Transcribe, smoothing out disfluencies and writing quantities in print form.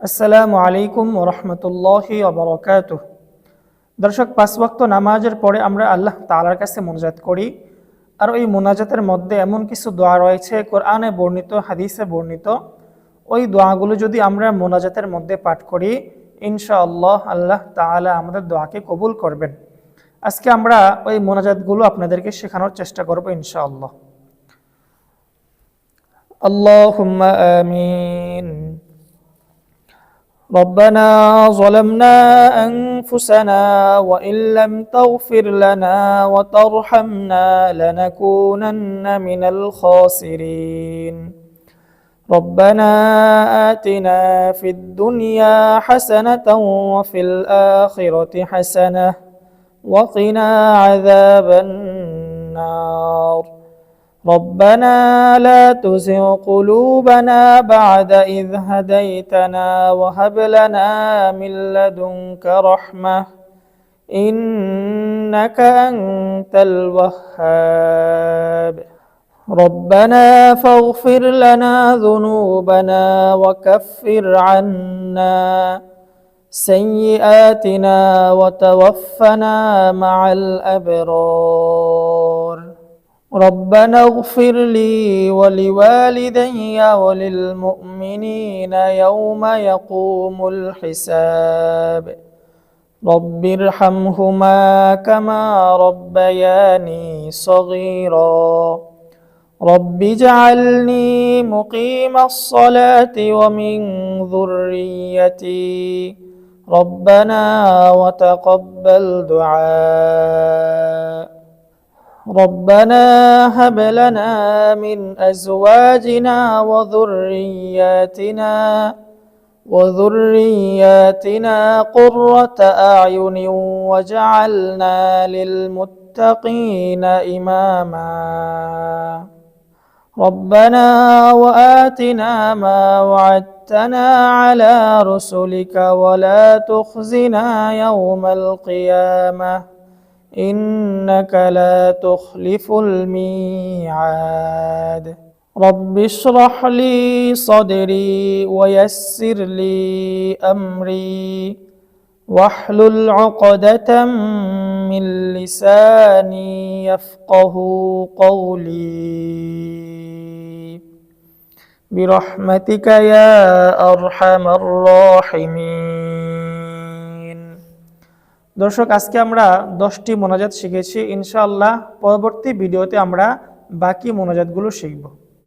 আসসালামু আলাইকুম ওয়া রাহমাতুল্লাহি ওয়া বারাকাতুহু। দর্শক, 5 ওয়াক্ত নামাজের পরে আমরা আল্লাহ তাআলার কাছে মুনাজাত করি। আর ওই মুনাজাতের মধ্যে এমন কিছু দোয়া রয়েছে কোরআনে বর্ণিত, হাদিসে বর্ণিত। ওই দোয়াগুলো যদি আমরা মুনাজাতের মধ্যে পাঠ করি, ইনশাআল্লাহ আল্লাহ তাআলা আমাদের দোয়াকে কবুল করবেন। আজকে আমরা ওই মুনাজাতগুলো আপনাদেরকে শেখানোর চেষ্টা করব ইনশাআল্লাহ। আল্লাহুম্মা আমিন। ربنا ظلمنا أنفسنا وإن لم تغفر لنا وترحمنا لنكونن من الخاسرين. ربنا آتنا في الدنيا حسنة وفي الآخرة حسنة وقنا عذاب النار. ربنا لا تزغ قلوبنا بعد إذ هديتنا وهب لنا من لدنك رحمة إنك أنت الوهاب. ربنا فاغفر لنا ذنوبنا وكفر عنا سيئاتنا وتوفنا مع الأبرار. ربنا اغفر لي ولوالدي وللمؤمنين يوم يقوم الحساب. رب ارحمهما كما ربياني صغيرا. رب اجعلني مقيم الصلاة ومن ذريتي ربنا وتقبل دعاء. ربنا هب لنا من أزواجنا وذرياتنا قرة أعين واجعلنا للمتقين إماما. ربنا وآتنا ما وعدتنا على رسلك ولا تخزنا يوم القيامة إنك لا تخلف الميعاد. رب اشرح لي صدري ويسر لي أمري واحلل عقدة من لساني يفقه قولي برحمتك يا أرحم الراحمين. দর্শক, আজকে আমরা 10টি মোনাজাত শিখেছি। ইনশাআল্লাহ পরবর্তী ভিডিওতে আমরা বাকি মোনাজাতগুলো শিখব।